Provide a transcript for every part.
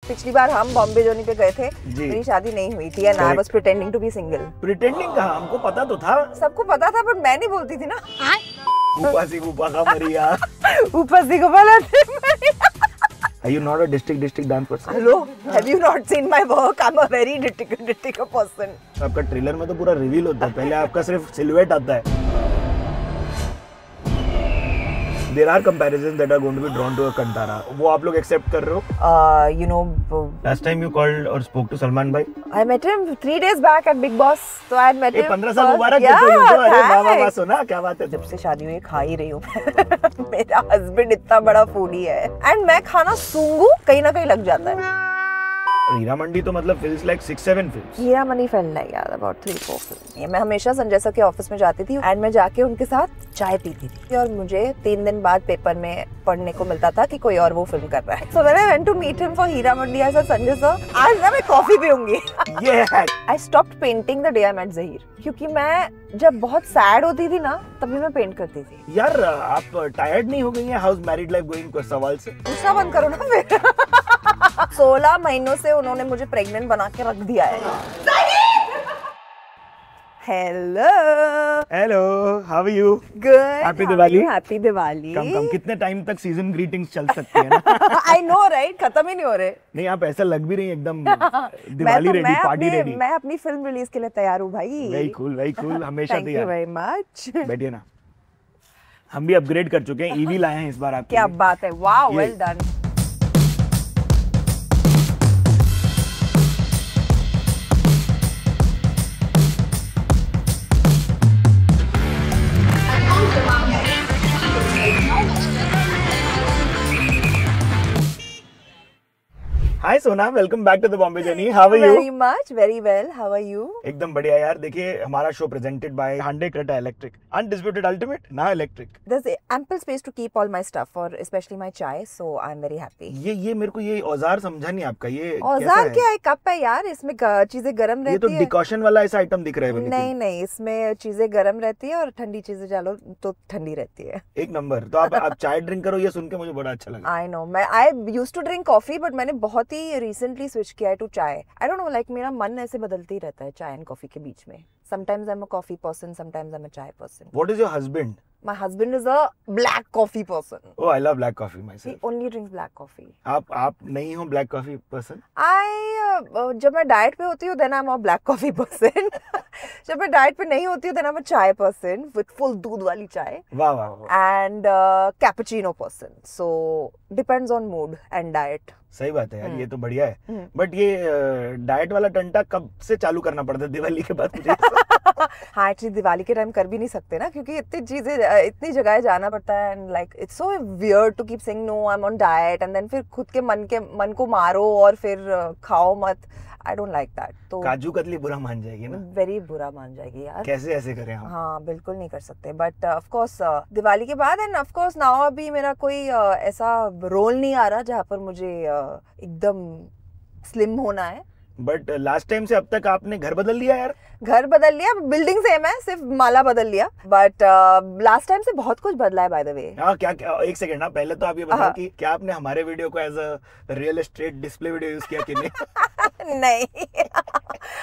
पिछली बार हम बॉम्बे जोनी पे गए थे, मेरी शादी नहीं हुई थी and I was pretending to be single. Pretending कहाँ, हमको पता तो था। सबको पता था बट मैं नहीं बोलती थी ना। ऊपासी ऊपा मरिया ऊपासी को बोला थे। Are you not a district dance person? Hello, have you not seen my work? I'm a very district person. आपका ट्रेलर में तो पूरा रिवील होता है, पहले आपका सिर्फ सिलुएट आता है। There are comparisons that are going to be drawn to a Kantara. वो आप लोग accept कर रहे हो? You know. Last time you called or spoke to Salman bhai? I met him 3 days back at Big Boss. So I met him. 15 साल मुबारक हो तो अरे वाह वाह सुना क्या बात है। जब से शादी हुई खा ही रही हूँ। मेरा हस्बैंड इतना बड़ा फूडी है एंड मैं खाना सूंघू कहीं ना कहीं लग जाता है। हीरा मंडी तो मतलब feels like 6-7 films. हीरा मंडी felt like यार about 3-4 films. मैं हमेशा संजय सर के ऑफिस में जाती थी एंड मैं जाके उनके साथ चाय पीती थी और मुझे 3 दिन बाद पेपर में पढ़ने को मिलता था कि कोई और वो फिल्म कर रहा है। So when I went to meet him for Heera Mandi I said Sanjay sir आज ना मैं कॉफी पीऊंगी। I stopped painting the day I met Zaheer क्योंकि मैं जब बहुत सैड होती थी ना तभी मैं पेंट करती थी। यार आप टायर्ड नहीं हो गई हैं हाउस मैरिड लाइफ गोइंग को सवाल से? पूछना बंद करो ना फिर। 16 महीनों से उन्होंने मुझे प्रेग्नेंट बना के रख दिया है। Hello hello, how are you? Good. Happy Diwali. Happy Diwali. कम कितने टाइम तक सीजन ग्रीटिंग्स चल सकते हैं ना? आई नो राइट, खत्म ही नहीं हो रहे। नहीं आप ऐसा लग भी रही एकदम दिवाली रेडी, पार्टी रेडी। मैं अपनी फिल्म रिलीज के लिए तैयार हूँ भाई। वेरी कूल हमेशा तैयार। Thank you very much. बैठिए ना, हम भी अपग्रेड कर चुके हैं, ईवी लाए हैं इस बार आपके क्या लिए। बात है, wow well done. Hi Sona, welcome back to the Bombay journey. How are you? Very much, very well, how are you? एकदम बढ़िया यार। देखिए हमारा show presented by Hyundai Creta electric, undisputed ultimate now electric. There's ample space to keep all my stuff, or especially my chai, so I'm very happy. ये मेरे को ये औजार समझा नहीं आपका, ये औजार क्या है? कप है यार, इसमें चीजें गर्म रहती है। ये तो डिकॉशन वाला ऐसा आइटम दिख रहा है। नहीं, इसमें चीजें गर्म रहती है और ठंडी चीजें डालो तो ठंडी रहती है। एक नंबर। तो आप चाय ड्रिंक करो, ये सुन के मुझे बड़ा अच्छा लगा। I know, I used to drink coffee but मैंने बहुत ही रिसेंटली स्विच किया है टू चाय। आई डोंट नो, लाइक मेरा मन ऐसे बदलते ही रहता है चाय एंड कॉफी के बीच में। Sometimes I'm a coffee person, sometimes I'm a chai person. What is your husband? My husband is a black coffee person. Oh, I love black coffee myself. He only drinks black coffee. आप नहीं हो black coffee person? जब मैं diet पे होती हूँ then I'm a black coffee person. जब मैं डाइट पे नहीं होती हूँ then I'm a chai person with full दूध वाली चाय. वाह। And cappuccino person. So depends on mood and diet. सही बात है यार, ये तो बढ़िया है। बट ये डाइट वाला टंटा कब से चालू करना पड़ता है? दिवाली के बाद मुझे। हाँ, एक्चुअली दिवाली के टाइम कर भी नहीं सकते ना, क्योंकि इतनी चीजें, इतनी जगह जाना पड़ता है and like it's so weird to keep saying no I am on diet and then फिर खुद के मन को मारो और फिर खाओ मत। I don't like that. तो काजू कतली बुरा मान जाएगी ना? वेरी बुरा मान जाएगी यार। कैसे ऐसे करें हम? हाँ बिल्कुल नहीं कर सकते। बट ऑफ कोर्स दिवाली के बाद एंड ऑफ कोर्स नाउ अभी मेरा कोई ऐसा रोल नहीं आ रहा जहाँ पर मुझे एकदम स्लिम होना है। बट लास्ट टाइम से अब तक आपने घर बदल लिया यार? घर बदल लिया, बिल्डिंग सेम है, सिर्फ माला बदल लिया। बट लास्ट टाइम से बहुत कुछ बदला है बाय द वे। हाँ क्या एक सेकंड ना, पहले तो आप ये बताओ कि क्या आपने हमारे वीडियो को as a real estate display video use किया कि नहीं? नहीं।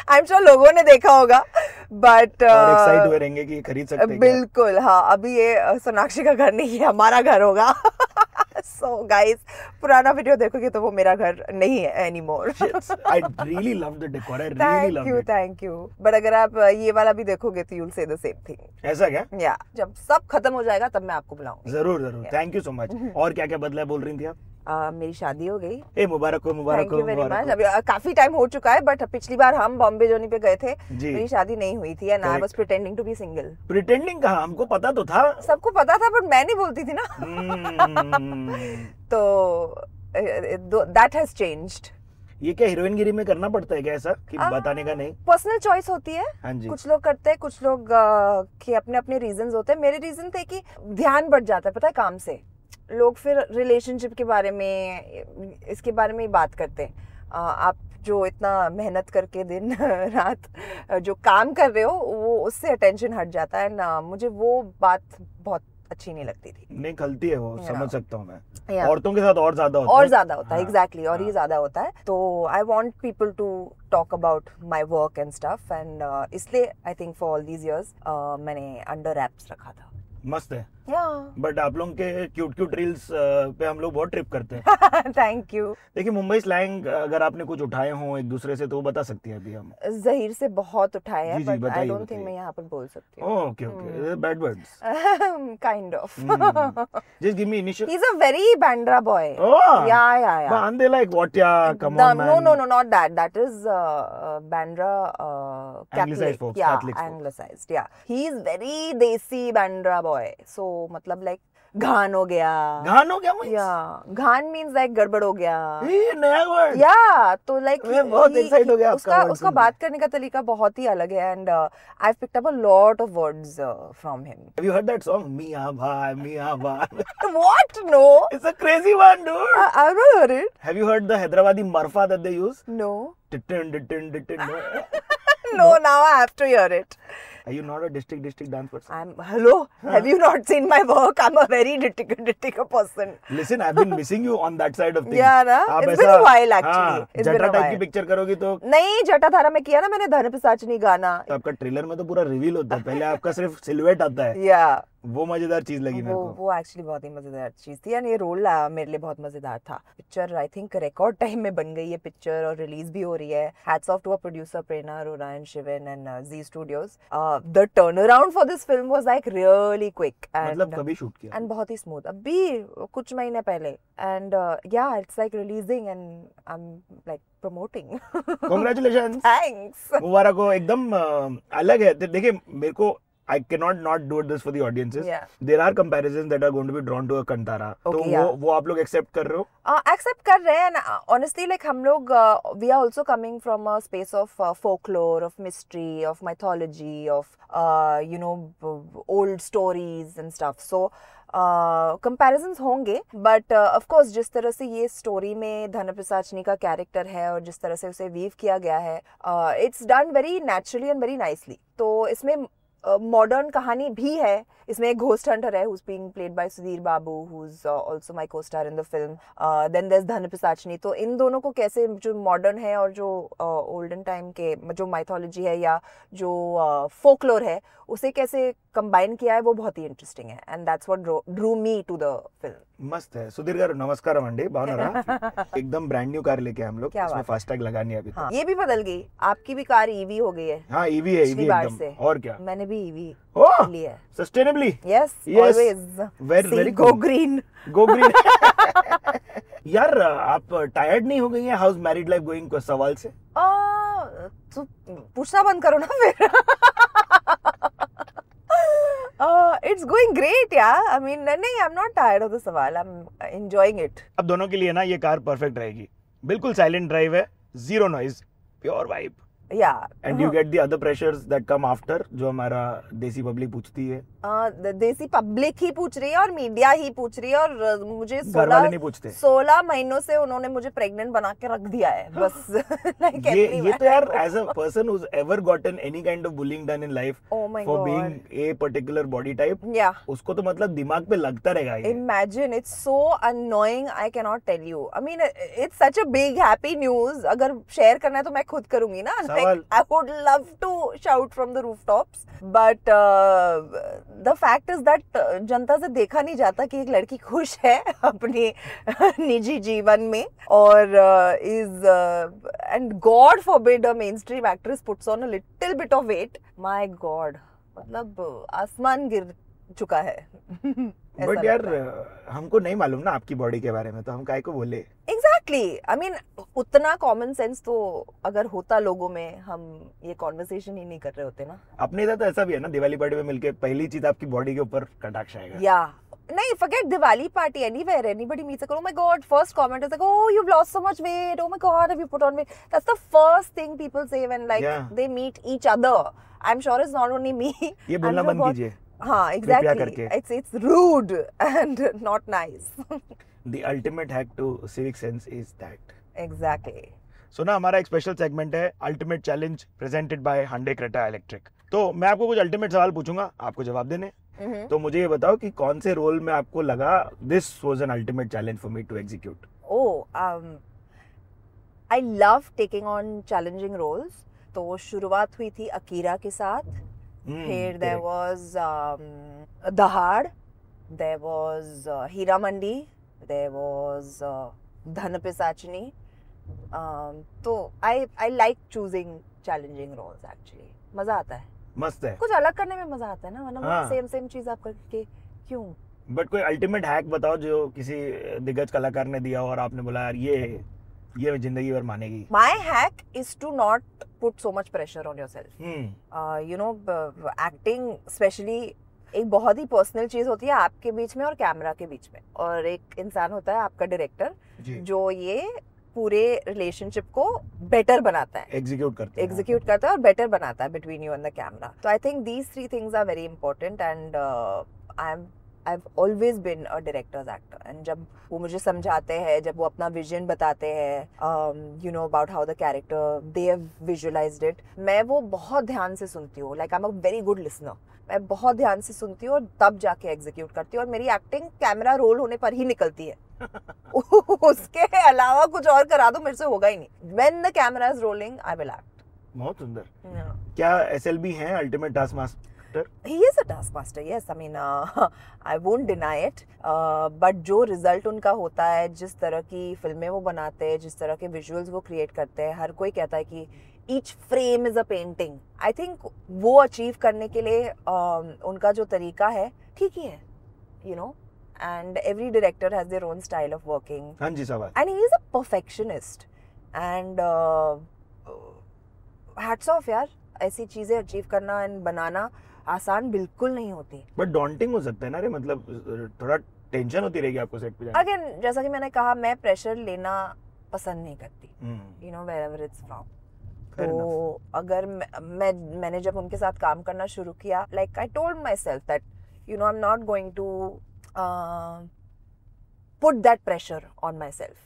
आई एम श्योर लोगों ने देखा होगा बट एक्साइट हुए रहेंगे कि खरीद सकते हैं। बिल्कुल हाँ, अभी ये सोनाक्षी का घर नहीं है, हमारा घर होगा। So guys, पुराना वीडियो देखोगे तो वो मेरा घर नहीं है anymore. I really love the decor. I really love it. Thank you. But अगर आप ये वाला भी देखोगे तो you'll say the same thing. ऐसा क्या? Yeah. जब सब खत्म हो जाएगा तब मैं आपको बुलाऊंगी। जरूर। Thank you so much. और क्या बदला है बोल रही थी आप? मेरी शादी हो गई। मुबारक हो। Thank you very much. अभी काफी टाइम हो चुका है बट पिछली बार हम बॉम्बे जोनी पे गए थे, मेरी शादी नहीं हुई थी and I was pretending to be single. Pretending कहाँ, हमको पता तो था। सबको पता था बट मैं नहीं बोलती थी ना। तो that has changed. ये क्या हीरोइन गिरी में करना पड़ता है क्या ऐसा कि बताने का नहीं? पर्सनल चॉइस होती है। हाँ जी। कुछ लोग करते हैं, कुछ लोग के अपने अपने रीजंस होते हैं। मेरे रीजन थे कि ध्यान बढ़ जाता है पता है काम से, लोग फिर रिलेशनशिप के बारे में, इसके बारे में ही बात करते हैं। आप जो इतना मेहनत करके दिन रात जो काम कर रहे हो वो उससे अटेंशन हट जाता है ना। मुझे वो बात बहुत अच्छी नहीं लगती थी। नहीं खलती है वो, Yeah. समझ सकता हूँ मैं। Yeah. औरतों के साथ और ज्यादा होता और है। ज्यादा होता है, हाँ, एग्जैक्टली, और हाँ। ही ज्यादा होता है। तो I want people to talk about my work and stuff, and इसलिए I think for all these years मैंने अंडर रैप्स रखा था। मस्त है। या बट आप लोगों के क्यूट क्यूट रील्स पे हम लोग बहुत ट्रिप करते हैं। Thank you. देखिए मुंबई स्लैंग अगर आपने कुछ उठाए हो एक दूसरे से तो वो बता सकती है अभी हम। जहीर से बहुत उठाए हैं, जी, जी, बट आई बताइए, डोंट थिंक बताइए। मैं यहाँ पर बोल सकती हूँ। Okay okay, bad words. Kind of. Just give me initial. He's a very Bandra boy. Oh, Yeah. man, they like what? Yeah, come on, man. No, not that. That is Bandra Anglicized Catholic. folks, Yeah, Catholic folks. anglicized. Yeah, he's very desi Bandra boy. So, मतलब like घान हो गया। घान हो गया means? Yeah, घान means like गड़बड़ हो गया। ये नया वर्ड। Yeah, तो like मैं बहुत excited हो गया आपका word उसका सुन बात करने का तरीका बहुत ही अलग है, and I've picked up a lot of words from him. Have you heard that song? Miya bhai. What? No. It's a crazy one, dude. I've not heard it. Have you heard the Hyderabadi marfa that they use? No. Titin. No, now I have to hear it. Are you not a district dance person? Hello? Have you not seen my work? I'm a very Ritika person. Listen, I've been missing you on that side of things. Yeah, na? आप It's ऐसा- been a while actually. हाँ, It's been जटा a type की while. Picture करोगी तो नहीं, जटाधारा में किया ना मैंने, धन पिशाचनी गाना। आपका ट्रेलर में तो पूरा रिवील होता है, पहले आपका सिर्फ सिलुएट आता है। Yeah. वो मजेदार चीज लगी मेरे को। वो एक्चुअली बहुत ही मजेदार चीज थी, एंड ये रोल मेरे लिए बहुत मजेदार था। Picture I think record time में बन गई है पिक्चर, और रिलीज भी हो रही है। Hats off to a producer Prerna Arora and Shivan and Zee Studios. The turn around for this film was like really quick, मतलब कभी शूट किया? एंड बहुत ही स्मूथ, अभी कुछ महीने पहले, and yeah it's like releasing and I am like promoting. Congratulations. Thanks. मुबारक हो, एकदम अलग है। देखिए मेरे को I cannot not do this for the audiences. Yeah. There are comparisons that are going to be drawn to a Kantara. Okay, तो yeah. वो आप लोग accept कर रहे हो? एक्सेप्ट कर रहे हैं, ऑनेस्टली लाइक हम लोग we are also coming from a space of folklore, of mystery, of mythology, of you know old stories and stuff. So comparisons होंगे, बट ऑफ कोर्स जिस तरह से ये स्टोरी में धन पिशाचनी का कैरेक्टर है और जिस तरह से उसे वीव किया गया है, it's done very naturally and very nicely. तो इसमें मॉडर्न कहानी भी है। इसमें एक घोस्ट हंटर है who's being played by Sudhir Babu, who's also my co-star in the film. Then there's धन पिशाचनी। तो इन दोनों को कैसे जो मॉडर्न है और जो ओल्डन टाइम के जो माइथोलॉजी है या जो फोकलोर है उसे कैसे कंबाइन किया है, वो बहुत ही इंटरेस्टिंग है, and that's what drew me to the film. मस्त है। सुधीर गारू नमस्कार अंडी, बावनारा। एकदम ब्रांड न्यू कार लेके हम लोग, क्या इसमें बात फास्टैग लगानी है अभी हाँ, ये भी बदल गई, आपकी भी कार ईवी हो गई है। हाँ ईवी है, ईवी पिछली बार एकदम। से। और क्या, मैंने भी ईवी ओह ली है। Sustainably. Yes, Yes. Always Very गो cool. ग्रीन। Go green. यार आप टायर्ड नहीं हो गई हैं हाउस मैरिड लाइफ गोइंग को सवाल से? तो पूछना बंद करो ना फिर। It's going great, yeah. I mean, नहीं, I'm not tired of the सवाल. I'm enjoying it. अब दोनों के लिए ना ये कार परफेक्ट रहेगी। बिल्कुल साइलेंट ड्राइव है, zero noise, pure vibe. Yeah. And you get the other pressures that come after, जो हमारा देसी पब्लिक पूछती है। देसी पब्लिक ही पूछ रही है और मीडिया ही पूछ रही है, और मुझे घर वाले नहीं पूछते। 16 महीनों से उन्होंने मुझे प्रेग्नेंट बना के रख दिया है बस। Like ये तो यार as a person who's ever gotten any kind of bullying done in life Oh my for God. being a particular body type, Yeah. उसको तो मतलब दिमाग पे लगता रहेगा ये। Imagine, it's so annoying, I cannot tell you. I mean, it's such a big happy news. अगर share करना है तो मैं खुद करूंगी ना। Like, I would love to shout from the rooftops, but the fact is that जनता से देखा नहीं जाता कि एक लड़की खुश है अपने निजी जीवन में, और is and God forbid a mainstream actress puts on a little bit of weight. My God, मतलब आसमान गिर चुका है। बट यार हमको नहीं मालूम ना आपकी बॉडी के बारे में, तो हम काहे को बोले। एग्जैक्टली, आई मीन उतना कॉमन सेंस तो अगर होता लोगों में, हम ये कॉन्वर्सेशन ही नहीं कर रहे होते ना। अपने इधर तो ऐसा भी है ना, दिवाली पार्टी में मिलके पहली चीज आपकी बॉडी के ऊपर कटाक्ष आएगा। या नहीं, forget Diwali party, anywhere anybody meets a girl, oh my God, first comment is like, oh you've lost so much weight, oh my God, have you put on weight? That's the first thing people say when like they meet each other. I'm sure it's not only me. ये बोलना बंद कीजिए। हाँ, exactly. It's rude and not nice. The ultimate hack to civic sense is that. Exactly. सो ना हमारा एक special segment है ultimate challenge presented by Hyundai Creta electric. तो मैं आपको कुछ अल्टीमेट सवाल पूछूंगा, आपको जवाब देने। तो मुझे ये बताओ कि कौन से रोल में आपको लगा this was an ultimate challenge for me to execute? I love taking on challenging roles. तो शुरुआत हुई थी अकीरा के साथ, फिर there was Dahaad, there was Heera Mandi, there was Dhan Pishachini. तो I like choosing challenging roles actually. मजा आता है, मस्त है, कुछ अलग करने में मजा आता है ना, वरना हाँ। सेम चीज आप करके क्यों। बट कोई अल्टीमेट हैक बताओ जो किसी दिग्गज कलाकार ने दिया और आपने बोला यार ये जिंदगी भर मानेगी। My hack is to not put so much pressure on yourself. You know, acting especially एक बहुत ही पर्सनल चीज होती है आपके बीच में और कैमरा के बीच में, और एक इंसान होता है आपका डायरेक्टर जो ये पूरे रिलेशनशिप को बेटर बनाता है, एग्जीक्यूट करता है और बेटर बनाता है between you and the camera. तो I think these 3 things are very important and I've always been a director's actor, and जब वो मुझे समझाते हैं, जब वो अपना विजन बताते हैं, you know about how the character they have visualized it, मैं वो बहुत ध्यान से सुनती हूँ, like I'm a very good listener। मैं बहुत ध्यान से सुनती हूँ और तब जाके एग्जीक्यूट करती हूँ, और मेरी एक्टिंग कैमरा रोल होने पर ही निकलती है। उसके अलावा कुछ और करा दो मेरे से होगा ही नहीं। When the camera is rolling, I will act। बहुत सुंदर। क्या SLB हैं ultimate task master? He is a taskmaster, yes. I mean, I won't deny it. But जो रिजल्ट उनका होता है, जिस तरह की फिल्में वो बनाते हैं, जिस तरह के विजुअल्स वो क्रिएट करते हैं, हर कोई कहता है कि each frame is a painting. I think वो अचीव करने के लिए उनका जो तरीका है ठीक ही है, you know. And every director has their own style of working. हाँ जी सवाल। And he is a perfectionist. And hats off यार, ऐसी चीजें अचीव करना एंड बनाना आसान बिल्कुल नहीं होती। बट डॉन्टिंग हो सकता है ना रे, मतलब थोड़ा टेंशन होती रहेगी आपको सेट पे जाने। अगेन जैसा कि मैंने कहा, मैं प्रेशर लेना पसंद नहीं करती, you know, wherever it's from. तो अगर मैंने जब उनके साथ काम करना शुरू किया, like I told myself that you know I am not going to put that pressure on myself,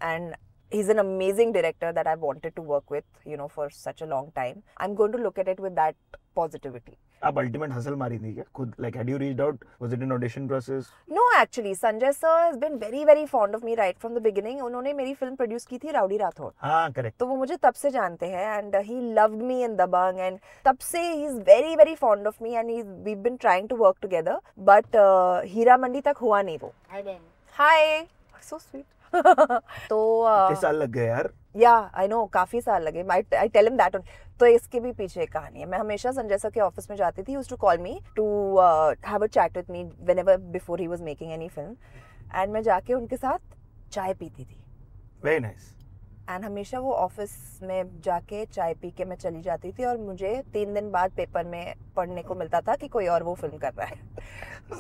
and he's an amazing director that I've wanted to work with, you know, for such a long time. I'm going to look at it with that positivity. आप ultimate hustle मारी थी क्या खुद? Like had you reached out? Was it an audition process? No, actually, Sanjay sir has been very fond of me right from the beginning. उन्होंने मेरी film produce की थी rowdy Rathore. हाँ करेक्ट। तो वो मुझे तब से जानते हैं, and he loved me in Dabang, and तब से he's very fond of me, and we've been trying to work together, but Heera Mandi तक हुआ नहीं वो। Hi Ben. Hi, so sweet. तो कितने साल लग गए यार? या आई नो, काफी साल लगे। I tell him that. तो इसके भी पीछे एक कहानी है। मैं हमेशा संजय सर के ऑफिस में जाती थी, used to call me to have a chat with me whenever before he was making any film, and मैं जाके उनके साथ चाय पीती थी। Very nice. एंड हमेशा वो ऑफिस में जाके चाय पी के मैं चली जाती थी, और मुझे 3 दिन बाद पेपर में पढ़ने को मिलता था कि कोई और वो फिल्म कर रहा है।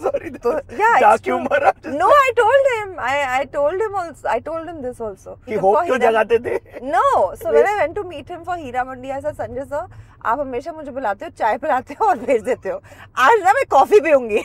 Sorry, तो no, I told him this also कि होप क्यों जगाते थे? No, so when I went to meet him for Heera Mandi, I said, Sanjay sir, आप हमेशा मुझे बुलाते हो, चाय पिलाते हो और भेज देते हो, आज ना मैं कॉफी पीऊंगी।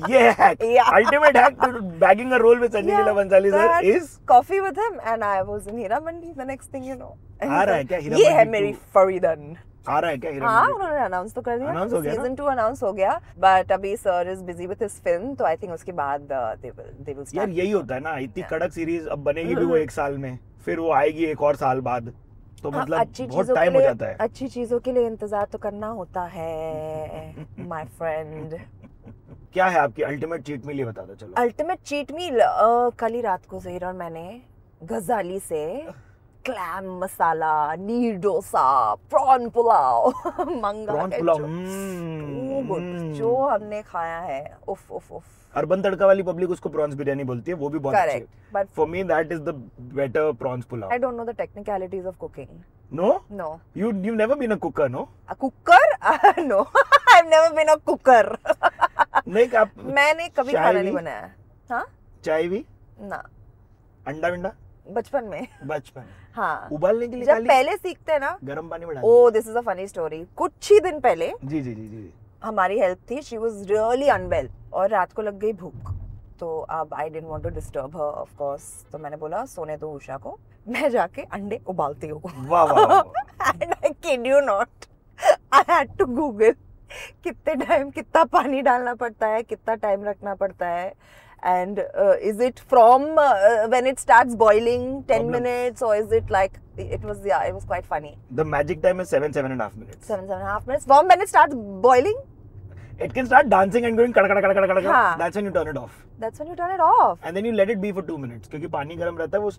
ये hack, ultimate hack bagging a role with Sanjay Leela Bhansali sir is coffee with him, and I was in Heeramandi the next thing, you know. आ रहा है क्या हीरा मंडी? ये है मंडी मेरी फरीदन। आ रहा है क्या हीरा हाँ, मंडी? उन्होंने अनाउंस तो कर दिया, अनाउंस हो गया सीजन 2 अनाउंस हो गया, बट अभी sir is busy with his film, तो आई थिंक उसके बाद दे विल यार यही होता है ना, इतनी कड़क सीरीज अब बनेगी भी वो 1 साल में, फिर वो आएगी 1 और साल बाद, तो मतलब बहुत टाइम हो जाता है। अच्छी चीजों के लिए इंतजार तो करना होता है माय फ्रेंड। क्या है आपकी अल्टीमेट चीट मील, ये बता दो। चलो अल्टीमेट चीट मील, कल ही रात को ज़हीर और मैंने गजाली से क्लैम मसाला, नीर डोसा, प्रॉन पुलाव मंगा प्रॉन के पुलाव जो हमने खाया है, उफ उफ उफ। अर्बन तड़का वाली पब्लिक उसको प्रॉन्स बिरयानी बोलती है, वो भी बहुत अच्छी है, but for me that is the better prawns pulao. I don't know the technicalities of cooking. No? You've never been a cooker, no? A cooker? No, I've never been a cooker. नहीं, आप मैंने कभी खाना नहीं बनाया। हाँ? चाय भी? ना। अंडा विंडा? बचपन में। बचपन। हाँ। उबालने के लिए जब पहले सीखते हैं ना, गर्म पानी में डाल। Oh, this is a funny story. कुछ ही दिन पहले जी हमारी हेल्थ थी, she was really unwell, और रात को लग गई भूख, तो अब I didn't want to disturb her, of course, तो मैंने बोला सोने दो उषा को, मैं जाके अंडे उबालती हूँ। वाह वाह। And I kid you not, I had to Google कितने टाइम कितना पानी डालना पड़ता है, कितना टाइम रखना पड़ता है, and is it from when it starts boiling 10 minutes, or is it like it was quite funny. The magic time is 7.5 minutes. 7.5 minutes. From when it starts boiling, it can start dancing and going kada kada kada kada kada. हाँ. That's when you turn it off. That's when you turn it off. And then you let it be for 2 minutes क्योंकि पानी गर्म रहता है, वो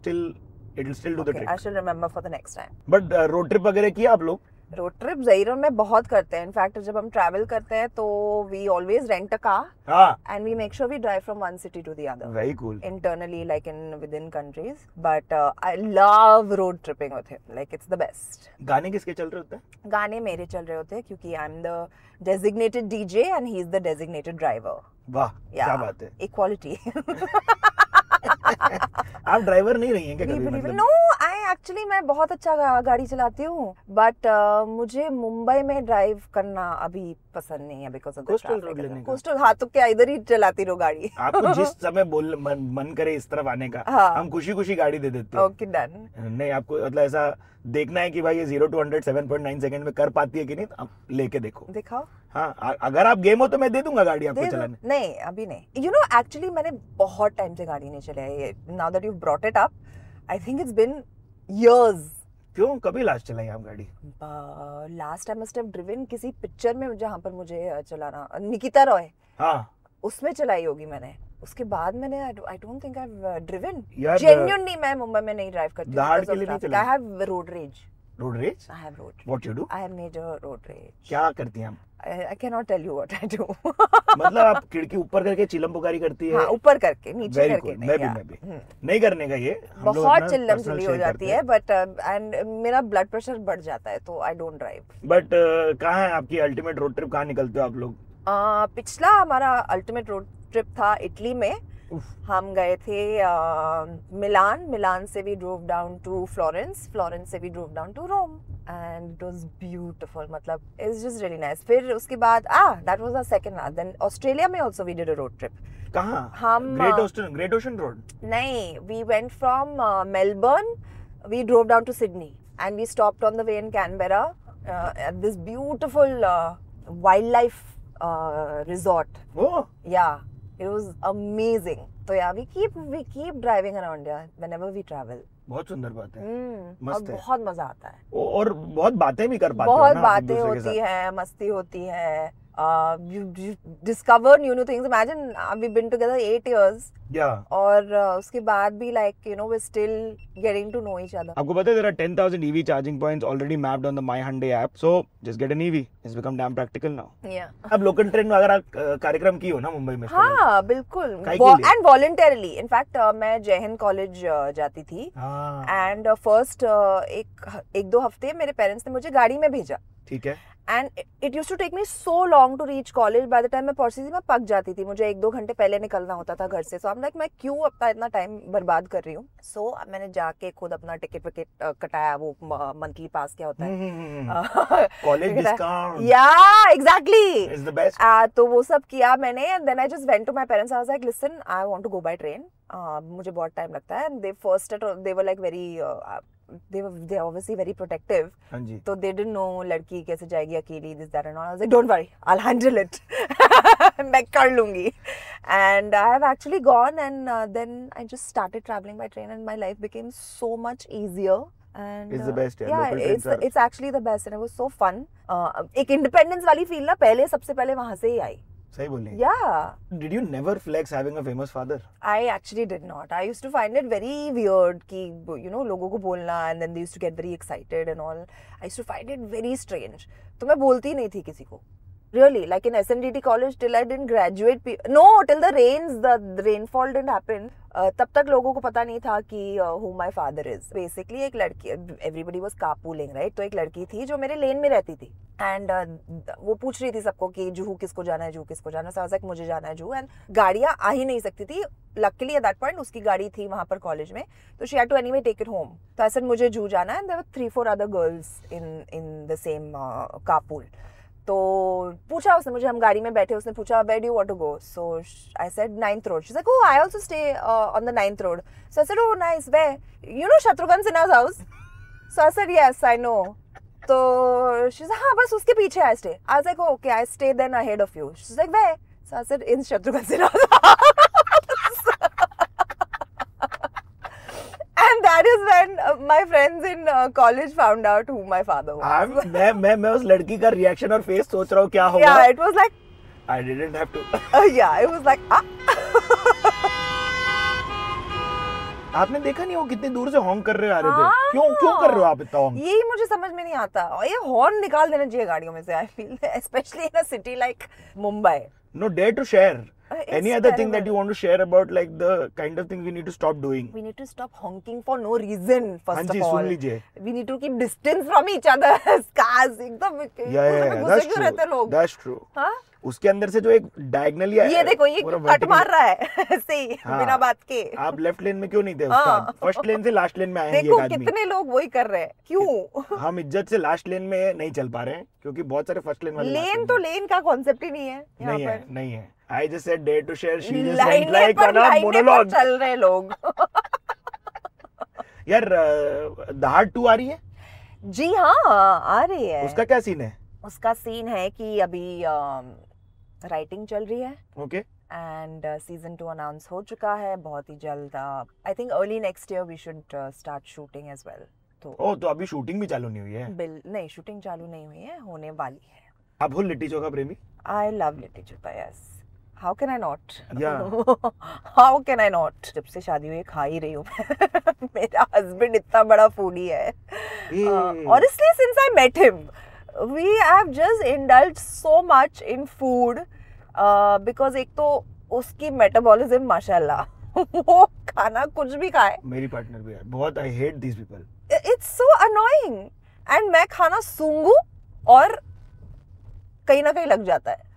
it'll still do the trick. I should remember for the next time. But road trip वगैरह किया आप लोग? रोड ट्रिप ज़हीर में बहुत करते हैं. इनफैक्ट जब हम ट्रैवल करते हैं तो we always rent a car and we make sure we drive from one city to the other. Very cool. Internally like in within countries, but I love road tripping with him. Like it's the best. गाने किसके चल रहे होते हैं? गाने मेरे चल रहे होते हैं क्योंकि I am the designated DJ and he is the designated driver. वाह, क्या बात है. इक्वालिटी. आप ड्राइवर नहीं रही हैं क्या कभी? मतलब नो, एक्चुअली मैं बहुत अच्छा गाड़ी चलाती हूँ, बट मुझे मुंबई में ड्राइव करना अभी पसंद नहीं है बिकॉज ऑफ कोस्टल रोड लेने का. कोस्टल, हाँ, तो क्या इधर ही चलाती रहो गाड़ी. आपको जिस समय मन करे इस तरफ आने का, हाँ. हम खुशी खुशी गाड़ी दे देते हैं. Okay, done. नहीं, आपको मतलब ऐसा देखना है कि भाई ये 0 to 100 7.9 सेकंड में कर पाती है कि नहीं, आप लेके देखो. दिखाओ. हाँ, अगर आप गेम हो तो मैं दे दूंगा गाड़ी आपको चलाने. नहीं, अभी नहीं. यू नो, एक्चुअली मैंने बहुत टाइम से गाड़ी नहीं चलाई. Now that you brought it up, I think it's been years. क्यों, कभी लास्ट चलाई आप गाड़ी? Last time must have driven किसी पिक्चर में जहाँ पर मुझे चलाना, निकिता रॉय, हाँ, उसमें चलाई होगी मैंने. उसके बाद मैंने I don't think I have driven. यार, जेन्युइनली मैं मुंबई में नहीं ड्राइव करती. दहाड़ के लिए नहीं चलाई? I have road rage. Road rage? I have road rage. What you do? I have major road rage. क्या करती हैं आप? I cannot tell you what I do. मतलब आप खिड़की ऊपर करके चिल्लम पुकारी करती है? हाँ, ऊपर करके, नीचे Very करके cool. नहीं. मैं भी नहीं करने का ये. बहुत चिल्लम चिल्ली हो जाती है, बट एंड मेरा ब्लड प्रेशर बढ़ जाता है, तो आई डोंट ड्राइव. बट कहाँ है आपकी अल्टीमेट रोड ट्रिप? कहाँ निकलते हो आप लोग? पिछला हमारा अल्टीमेट रोड ट्रिप था इटली में. हम गए थे मिलान से we drove down to Florence से we drove down to Rome, and it was beautiful. मतलब इट्स जस्ट रियली नाइस. फिर उसके बाद that was our second. Then Australia में also we did a road trip. कहाँ? हम Great Ocean Road? नहीं, we went from Melbourne, we drove down to Sydney and we stopped on the way in Canberra at this beautiful wild life resort. Oh, yeah, it was amazing. So yeah, we keep driving around here whenever we travel. बहुत सुंदर बात है. मस्त है. बहुत मजा आता है. और बहुत बातें भी कर पाते हो ना. बहुत बातें होती है, मस्ती होती है. You discover new things. Imagine we've been together 8 years. Yeah. और उसके बाद भी like you know we're still getting to know each other. आपको पता है there are 10,000 EV charging points already mapped on the My Hyundai app. So just get an EV. It's become damn practical now. Yeah. अब local train में अगर आप कार्यक्रम की हो ना मुंबई में? हाँ, बिल्कुल. And voluntarily. In fact मैं जय हिंद कॉलेज जाती थी. And first एक दो हफ्ते मेरे पेरेंट्स ने मुझे गाड़ी में भेजा. ठीक है. And it used to take me so long to reach college. By the time मैं पहुंचती थी मैं पक जाती थी. मुझे 1-2 घंटे पहले निकलना होता था घर से. So I'm like मैं क्यों अपना इतना टाइम बर्बाद कर रही हूँ. So मैंने जाके खुद अपना टिकट विकेट कटाया. वो मंथली पास क्या होता है, college discount. Yeah, exactly. It's the best. तो वो सब किया मैंने. And then I just went to my parents. I was like, listen, I want to go by train. मुझे बहुत टाइम लगता है. And they were like very they are obviously very protective. हाँ जी. तो they didn't know लड़की कैसे जाएगी अकेली, this that and all. I was like, don't worry, I'll handle it. मैं कर लूंगी. And I have actually gone, and then I just started traveling by train, and my life became so much easier. And it's the best. Yeah, it's actually the best, and it was so fun. एक independence वाली feel ना पहले सबसे पहले वहाँ से ही आई. सही बोली. Yeah. Did you never flex having a famous father? I actually did not. I used to find it very weird कि you know लोगों को बोलना, and then they used to get very excited and all. I used to find it very strange. तो मैं बोलती ही नहीं थी किसी को. Really, like in SNDT college till I didn't graduate. No, till the rainfall didn't happen. तब तक लोगों को पता नहीं था कि who my father is. Basically एक लड़की, everybody was carpooling, right? तो एक लड़की थी जो मेरे लेन में रहती थी. And वो पूछ रही थी सबको कि जूहू किसको जाना है, जूहू किसको जाना है. So I was like, मुझे जाना है जूहू. And गाड़ियाँ आ ही नहीं सकती थी. Luckily at that point उसकी गाड़ी थी वहाँ पर कॉलेज में. तो she had to anyway take it home. तो I said मुझे जूहू जाना है. And there were 3-4 other girls in the same carpool. तो पूछा उसने मुझे, हम गाड़ी में बैठे, उसने पूछा where do you want to go? So I said 9th road. She's like, oh, I also stay on the 9th road. So I said, oh, nice, where? You know Shatrughan Sinha's house? So I said, yes, I know. तो she's like, हाँ बस उसके पीछे I stay. I was like, oh, okay, I stay then ahead of you. She's like, where? So I said, in Shatrughan Sinha. And that is when my friends in college found out who my father was. मैं उस लड़की का reaction और face सोच रहा हूँ क्या होगा. Yeah, it was like, I didn't have to. yeah, it was like, ah. आपने देखा नहीं वो कितनी दूर से हॉर्न कर रहे आ रहे थे. क्यों कर रहे हो आप इतना हॉर्न? यही मुझे समझ में नहीं आता. और ये हॉर्न निकाल देना चाहिए गाड़ियों में से. I feel, especially in a city like Mumbai. No, dare to share. It's Any other thing terrible. that you want to share about like the kind of things we need to stop doing? We need to stop honking for no reason. हाँ First ji, of all, सुन लीजिए. we need to keep distance from each other's cars. एकदम Yeah, घुसे क्यों रहते लोग? that's true. हाँ? उसके अंदर से जो एक डायगनली ये देखो ये कट मार रहा है ऐसे ही बिना बात के. आप लेफ्ट लेन में क्यों नहीं थे उसका? फर्स्ट लेन से लास्ट लेन में आए हैं ये देखो आदमी. कितने लोग वही कर रहे हैं. क्यों? हम इज्जत से लास्ट लेन में नहीं चल पा रहे हैं क्योंकि बहुत सारे फर्स्ट लेन वाले लेन तो लेन का कॉन्सेप्ट ही नहीं है यहाँ पर. नहीं है. I just said dare to share. She just went लाइनें like पर on a लाइनें पर monologue. चल रहे लोग. यार दहाड़ 2 आ रही है. जी हाँ आ रही है. उसका क्या सीन है? उसका सीन है कि अभी राइटिंग चल रही है. ओके. एंड सीजन 2 अनाउंस हो चुका है बहुत ही जल्द. I think early next year we should start shooting as well. तो अभी शूटिंग भी चालू नहीं हुई है? नहीं शूटिंग चालू नहीं हुई है, होने वाली है. आप हो लिट्टी चोखा प्रेमी? I love litti chokha. Yes. How can I not? Yeah. How can I not? जब से शादी हुई खा ही रही हूँ मैं. मेरा हस्बैंड इतना बड़ा फूडी है. Honestly, since I met him, we have just indulged so much in food because एक तो उसकी मेटाबॉलिज्म माशाल्लाह वो खाना कुछ भी खाए. मेरी पार्टनर भी है बहुत. I hate these people. It's so annoying. And मैं खाना सूंघू और कहीं ना कहीं लग जाता है.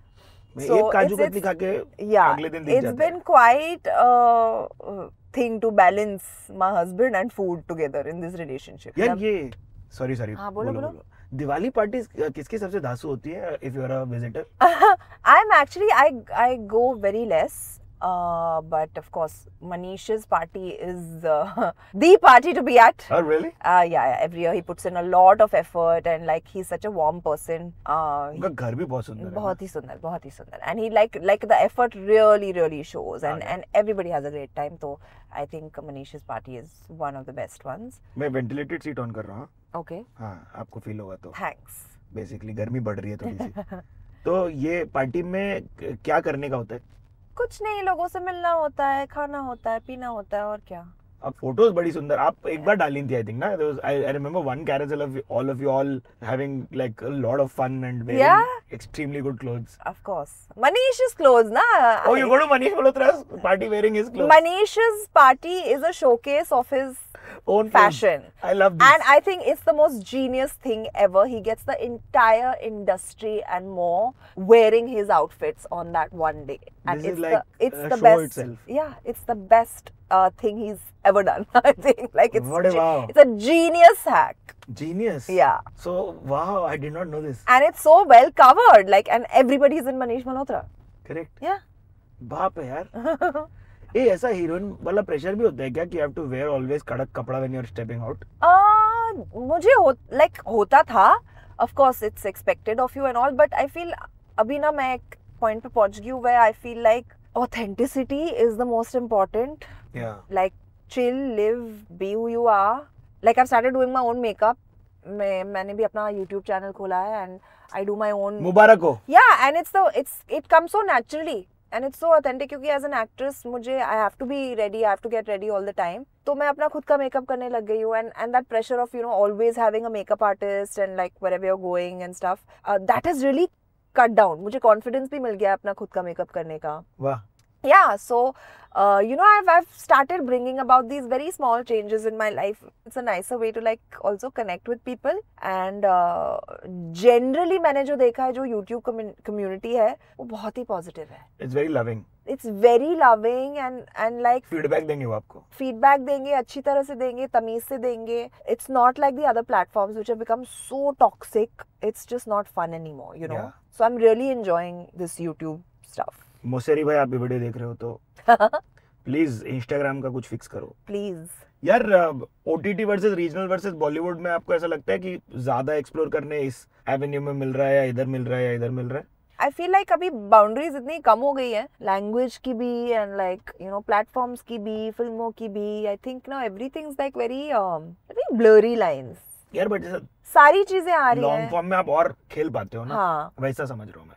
मैं एक काजू कतली खा के अगले दिन दिख जाता है. It's been quite a thing to balance my husband and food together in this relationship. यार ये सॉरी हाँ बोलो. दिवाली पार्टी किसकी सबसे धांसू होती है if you are a visitor? I'm actually I go very less. But of course, Manish's party is the party to be at. Oh, really? Yeah. Every year he puts in a lot of effort and like he's such a warm person. उनका घर भी बहुत सुंदर है. बहुत ही सुंदर. And he like the effort really shows and everybody has a great time. So I think Manish's party is one of the best ones. मैं ventilated seat on कर रहा हूँ. Okay. हाँ आपको फील होगा तो. Thanks. बेसिकली गर्मी बढ़ रही है थोड़ी सी. तो ये पार्टी में क्या करने का होता है? कुछ नहीं, लोगों से मिलना होता है, खाना होता है, पीना होता है और क्या. अब फोटोज बड़ी सुंदर आप एक बार डाली थी आई थिंक ना. I remember one carousel of all having like a lot of fun and wearing extremely good clothes. Of course. Manish's clothes na. Oh, you go to Manish Malhotra's party wearing his clothes. Manish's party is a showcase of his own fashion. I love this. And I think it's the most genius thing ever. He gets the entire industry and more wearing his outfits on that one day. And this it's is like it's a the show best. itself. Yeah, it's the best thing he's ever done. I think like wow. It's a genius hack. Genius. Yeah. So wow, I did not know this. And it's so well covered. Like, and everybody's in Manish Malhotra. Correct. Yeah. बाप है यार. ये ऐसा heroine वाला pressure भी होता है क्या कि you have to wear always कड़क कपड़ा when you're stepping out? मुझे होता था. Of course, it's expected of you and all, but I feel अभी ना मैं एक point पे पहुंच गई हूँ where I feel like authenticity is the most important. Yeah. Like chill, live, be who you are. Like I've started doing my own makeup. मैंने भी अपना YouTube channel खोला है and I do my own. मुबारक हो. Yeah, and it comes so naturally. And it's so authentic क्योंकि as an actress मुझे I have to be ready, I have to get ready all the time. तो मैं अपना खुद का makeup करने लग गई हूँ and that pressure of always having a makeup artist and like wherever you're going and stuff, that has really cut down. मुझे confidence भी मिल गया अपना खुद का मेकअप करने का. वाह. Yeah, so I've started bringing about these very small changes in my life. It's a nicer way to like also connect with people. And generally मैंने जो देखा है जो YouTube community है वो बहुत ही positive है. It's very loving. It's very loving and like feedback देंगे वो आपको. Feedback देंगे, अच्छी तरह से देंगे, तमीज से देंगे. It's not like the other platforms which have become so toxic. It's just not fun anymore, Yeah. So I'm really enjoying this YouTube stuff. Mosseri भाई आप भी वीडियो देख रहे हो तो प्लीज इंस्टाग्राम का कुछ फिक्स करो प्लीज. यार OTT versus regional versus Bollywood में आपको ऐसा लगता है कि ज्यादा एक्सप्लोर करने इस एवेन्यू में मिल रहा है या इधर मिल रहा है या इधर मिल रहा है? आई फील लाइक अभी बाउंड्रीज इतनी कम हो गई है, लैंग्वेज की भी and like you know platforms की भी, फिल्मों की भी. I think now everything is like very blurry lines. यार बट सारी चीजें आ रही हैं. लॉन्ग फॉर्म में आप और खेल पाते हो ना. हाँ, वैसा समझ रहा हूँ मैं.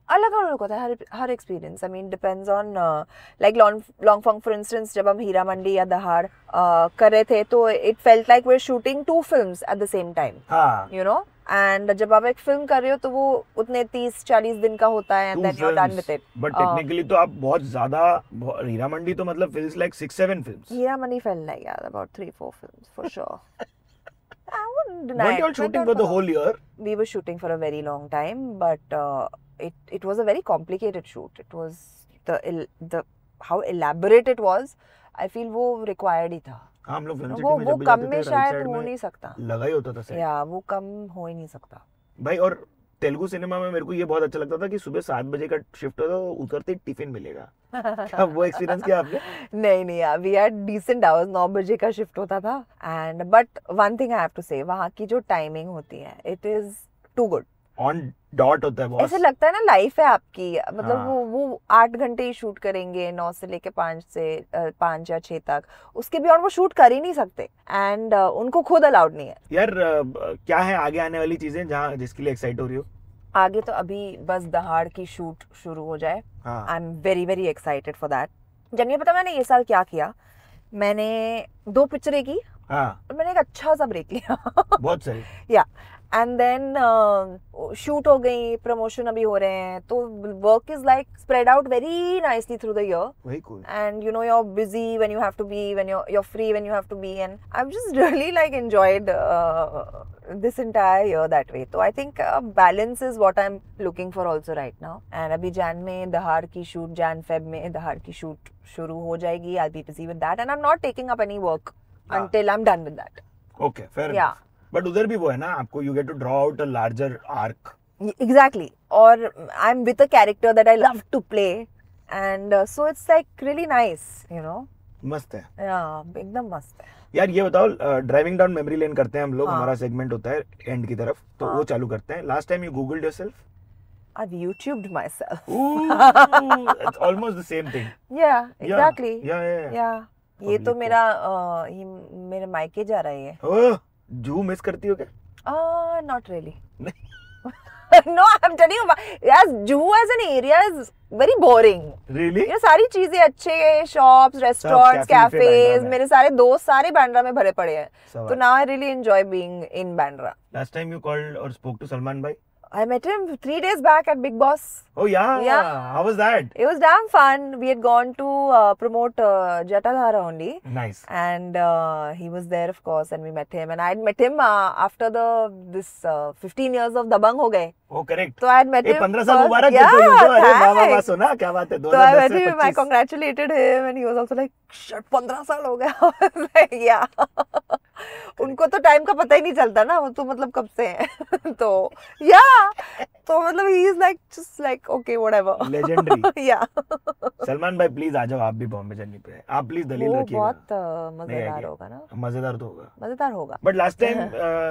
अलग अलग होता है हर experience. I mean depends on like long form for instance. जब हम हीरा मंडी या दहाड़ कर रहे थे तो it felt like we are shooting 2 films at the same time, you know. And जब आप एक फिल्म कर रहे हो तो वो उतने 30-40 दिन का होता है and then you are done with it. But technically तो आप बहुत ज्यादा. हीरा मंडी तो मतलब feels like 6-7 films. Heera Mandi felt like about 3-4 films for sure. I wouldn't deny Weren't it. you all shooting for the whole year? We were shooting for a very long time, but it was a very complicated shoot. It was the how elaborate it was. I feel वो required ही था. हम लोग film city में वो जब कम जाते में थे, शायद right side हो में नहीं सकता. लगा ही होता था set. या वो कम हो ही नहीं सकता भाई. और तेलुगु सिनेमा में मेरे को ये बहुत अच्छा लगता था कि सुबह 7 बजे का शिफ्ट होता तो उतरते ही टिफिन मिलेगा. क्या वो एक्सपीरियंस किया आपने? नहीं यार, वी हैड डिसेंट आवर्स. 9 बजे का शिफ्ट होता था. And but one thing I have to say, वहाँ की जो टाइमिंग होती है it is too good. On dot होता है बॉस. ऐसे लगता है ना लाइफ है आपकी. मतलब हाँ. वो 8 घंटे ही शूट करेंगे, 9 से लेके 5 या 6 तक. उसके भी और वो शूट कर ही नहीं सकते. एंड उनको खुद अलाउड नहीं है. यार क्या है आगे आने वाली चीजें जहाँ जिसके लिए एक्साइट हो रही हो? आगे तो अभी बस दहाड़ की शूट शुरू हो जाए. I am very very excited for that. जानिए पता मैंने ये साल क्या किया? मैंने 2 पिक्चरें की. हाँ. और मैंने एक अच्छा सा ब्रेक लिया. बहुत सही. या एंड देन शूट हो गई, प्रमोशन अभी हो रहे हैं, तो work is like spread out very nicely through the year. Very cool. And you know you're busy when you have to be, when you're free when you have to be, and I've just really like enjoyed this entire year that way. So I think balance is what I'm looking for also right now. And अभी Jan में दहाड़ की shoot, Jan-Feb में दहाड़ की shoot शुरू हो जाएगी. I'll be busy with that, and I'm not taking up any work until I'm done with that. Okay, fair Yeah. enough. But उधर भी वो है ना, आपको you get to draw out a larger arc. Exactly. और I'm with a character that I love to play, and so it's like really nice, you know. मस्त है. Yeah, एकदम मस्त है. यार ये बताओ, ड्राइविंग डाउन मेमोरी लेन करते हैं हम लोग. हाँ. हमारा सेगमेंट होता है एंड की तरफ, तो हाँ. वो चालू करते हैं. Last time you googled yourself? I've YouTubed myself. Ooh, it's almost the same thing. Yeah, exactly. Yeah. Yeah. ये तो मेरा मेरे मायके जा रहा है ये. ओह, जू मिस करती हो क्या? Not really. No, I'm telling you, yes, Juhu as an area is very boring. Really? ये सारी चीजें अच्छे, shops, restaurants, cafes, मेरे सारे दोस्त सारे बांद्रा में भरे पड़े हैं. तो now I really enjoy being in Bandra. Last time you called or spoke to Salman bhai? I met him 3 days back at Big Boss. Oh yeah. Yeah. How was that? It was damn fun. We had gone to promote Jatadhara only. Nice. And he was there, of course, and we met him. And I had met him after this 15 years of Dabang ho gaye. Oh, correct. So I had met him. 15 साल मुबारक. Yeah, अरे वाह वाह सुना क्या बात है. So I met him. I congratulated him, and he was also like, "Shit, 15 साल हो गया." Like, yeah. उनको तो टाइम का पता ही नहीं चलता ना, वो तो मतलब कब से हैं. तो या तो मतलब he is like just like okay whatever. Legendary. या सलमान भाई प्लीज आ जाओ आप भी बॉम्बे जर्नी पे. आप प्लीज दलील रखिएगा. बहुत मजेदार होगा ना. मजेदार तो होगा. मजेदार होगा. But last time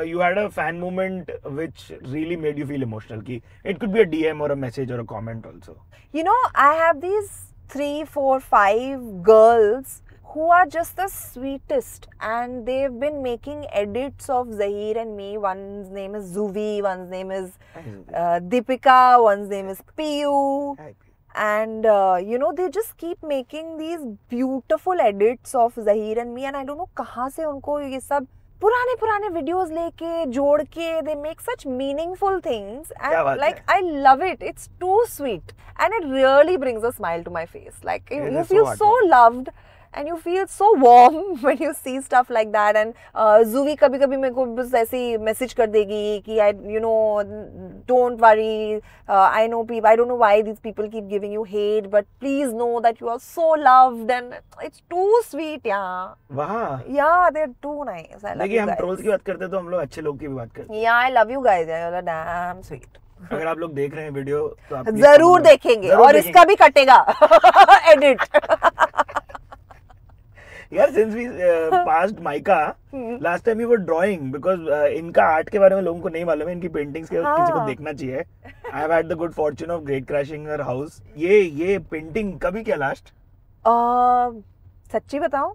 you had a fan moment which really made you feel emotional की it could be a DM और अ मैसेज और a comment also. You know, I have these 3, 4, 5 girls who are just the sweetest, and they've been making edits of Zahir and me. One's name is Zuvi, one's name is Deepika, one's name is Piyu. And you know, they just keep making these beautiful edits of Zahir and me, and I don't know कहाँ से उनको ये सब पुराने videos लेके जोड़ के they make such meaningful things, and like I love it. It's too sweet, and it really brings a smile to my face. Like you feel so loved. And you feel so warm when you see stuff like that. And Zuvi कभी मेरे को बस ऐसे ही message कर देगी कि you know, don't worry, I know people, I don't know why these people keep giving you hate, but please know that you are so loved, and it's too sweet. Yeah. वाह. Yeah, they're too nice. I love you guys. देखिए हम trolls की बात करते हैं तो हम लोग अच्छे लोग की भी बात करते हैं. Yeah, I love you guys. You're damn sweet. अगर आप लोग देख रहे हैं वीडियो तो आप जरूर देखेंगे, और इसका भी कटेगा एडिट. यार since we passed Maika, last time you were drawing because इनका आर्ट के बारे में लोगों को नहीं मालूम है, इनकी पेंटिंग्स के किसी को देखना चाहिए. I have had the good fortune of great crashing her house. ये पेंटिंग कभी क्या लास्ट? सच्ची बताऊं,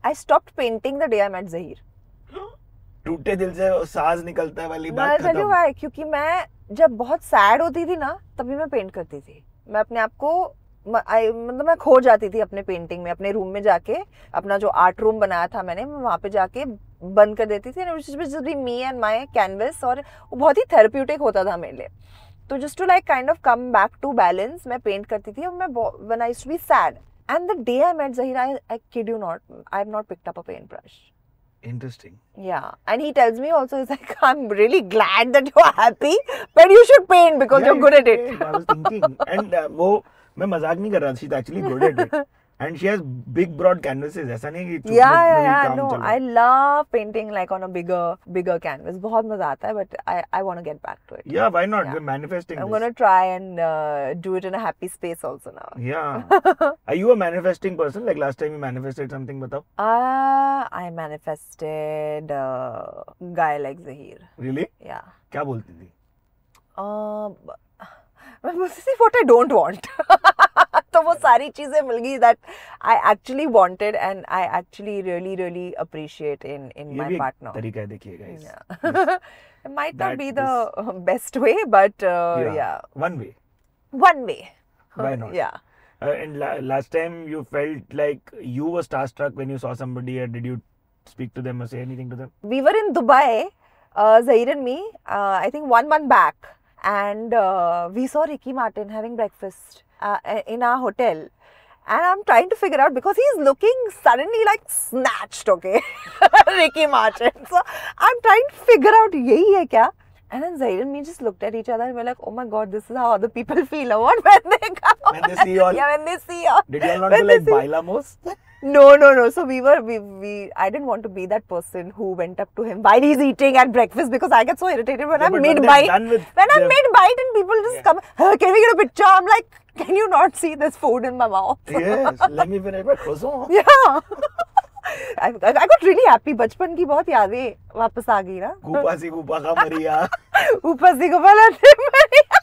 I stopped painting the day I met Zahir. टूटे दिल से साज निकलता है वाली बात खत्म. Why? क्योंकि मैं जब बहुत सैड होती थी ना, तभी मैं पेंट करती थी. मैं अपने आप को मतलब मैं खो जाती थी अपने पेंटिंग में. अपने रूम में जाके, अपना जो आर्ट रूम बनाया था मैंने, वहाँ पे जाके बंद कर देती थी. मी एंड माई कैनवस, और वो बहुत ही थेरेप्यूटिक होता था मेरे लिए. तो just to like kind of come back to balance, मैं पेंट करती थी. और मैं when I used to be sad, and the day I met Zaheer, I kid you not, I have not picked up a paint brush. Interesting. Yeah, and he tells me also, he's like, I'm really glad that you're happy, but you should paint because you're good at it. I was thinking, and वो मैं मजाक नहीं कर रहा. She's actually good at it, and she has big broad canvases. ऐसा नहीं कि yeah. No, I love painting like on a bigger canvas. बहुत मजा आता है, but I want to get back to it. Yeah, why not? We're manifesting. I'm gonna try and do it in a happy space also now. Yeah. Are you a manifesting person? Like last time you manifested something, बताओ. I manifested a guy like Zahir. Really? Yeah. क्या बोलती थी? मैं बोलती थी what I don't want. तो वो सारी चीजें मिल गई that I actually wanted and I actually really appreciate in my partner. तरीका है, देखिए guys. Yeah. It might not be the best way, but yeah. One way. Why not? Yeah. And last time you felt like you were starstruck when you saw somebody, or did you speak to them or say anything to them? We were in Dubai, Zahir and me, I think 1 month back. And we saw Ricky Martin having breakfast in our hotel, and I'm trying to figure out, because he's looking suddenly like snatched, okay? Ricky Martin. So I'm trying to figure out, yahi hai kya? And then Zahir and me just looked at each other and we're like, oh my god, this is how other people feel about when they come. When they see y'all? Yeah, when they see y'all. Did y'all not go like bailamos? No. So I didn't want to be that person who went up to him while he's eating at breakfast, because I get so irritated when I'm mid-bite. When I'm mid-bite and people just come, can we get a picture? I'm like, can you not see this food in my mouth? Yes, let me finish my croissant. Yeah. I got really happy. बचपन की बहुत यादें वापस आ गई ना. गुपा का मरिया. ऊपसी गुपा लाते मरिया.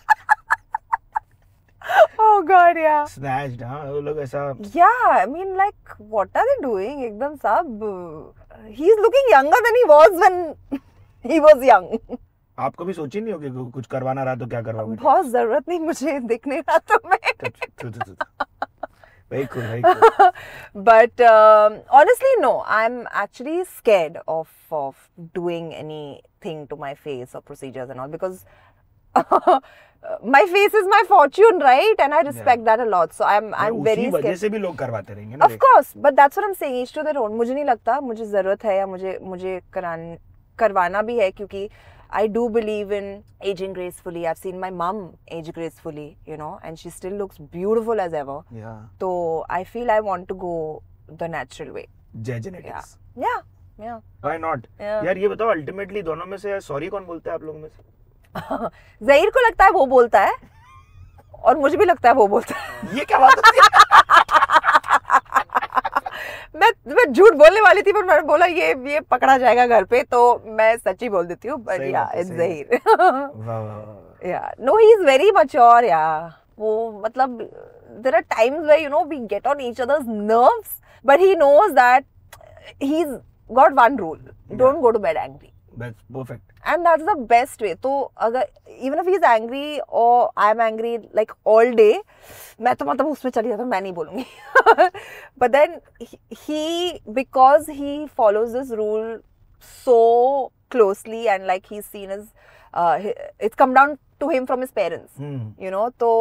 Oh God, yeah. Snatched, हाँ, वो लोग ऐसा. Yeah, I mean, like, what are they doing? एकदम सब. He's looking younger than he was when he was young. आपको भी सोची नहीं होगी कुछ करवाना रहा तो क्या करवाओगे? बहुत जरूरत नहीं मुझे दिखने रहा तो मैं. Very cool. But honestly, no. I'm actually scared of doing anything to my face or procedures and all, because my face is my fortune, right? And I respect that a lot. So I'm very scared. वजह से भी लोग करवाते रहेंगे ना. Of course, but that's what I'm saying. Each to their own. मुझे नहीं लगता मुझे जरूरत है या मुझे करवाना भी है, क्योंकि I do believe in aging gracefully. I've seen my mom age gracefully, you know, and she still looks beautiful as ever. Yeah. So I feel I want to go the natural way. Genetics. Yeah. Why not? Yeah. यार ये बताओ, ultimately दोनों में से sorry कौन बोलता है आप लोगों में से? ज़हीर को लगता है वो बोलता है, और मुझे भी लगता है वो बोलता है. ये क्या बात होती है? मैं झूठ बोलने वाली थी, पर मैंने बोला ये पकड़ा जाएगा घर पे, तो मैं सच ही बोल देती हूँ. बट या it's Zaheer. Yeah no, he is very mature. या वो मतलब there are times where, you know, we get on each others nerves, but he knows that he is got one rule: don't go to bed angry. That's perfect. And that's the best way. तो अगर even if he is angry or I am angry like all day, मैं तो मतलब उसमें चली जाती हूँ, मैं नहीं बोलूँगी. But then he because he follows this rule so closely, and like he's seen as it's come down to him from his parents, you know. So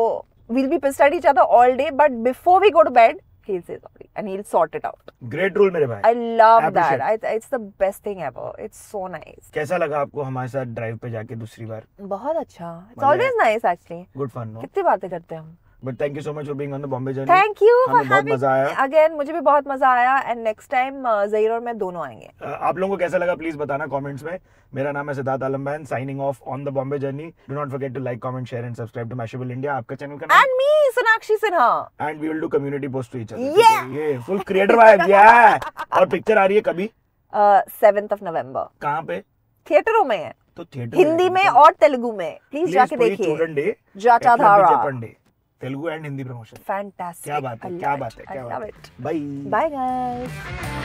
we'll be pissed at each other all day, but before we go to bed, he'll say sorry and he'll sort it out. Great rule मेरे भाई. I love that. It's the best thing ever. It's so nice. कैसा लगा आपको हमारे साथ drive पे जाके दूसरी बार? बहुत अच्छा. It's always nice actually. Good fun, no? कितनी बातें करते हैं हम. But thank you so much for being on the Bombay journey. Thank you for हमें बहुत मजा आया। अगेन मुझे भी बहुत मजा आया एंड नेक्स्ट टाइम ज़हीर और मैं दोनों आएंगे। आप लोगों को कैसा लगा प्लीज बताना कमेंट्स में। मेरा नाम है Siddharth Aalambain, signing off on the Bombay journey. Do not forget to like, comment, share and subscribe to Mashable India. आपका चैनल का नाम? And me Sonakshi Sinha. And we will do community post to each other. ये full creator vibe. या और picture आ रही है कभी? 7th of November। कहाँ पे? थिएटरों में है, तो थिएटर हिंदी में और तेलुगु में। प्लीज जाके देखिए। Jatadhara Telugu and Hindi promotion. Fantastic. क्या बात है, क्या बात है, क्या बात है। Bye bye guys.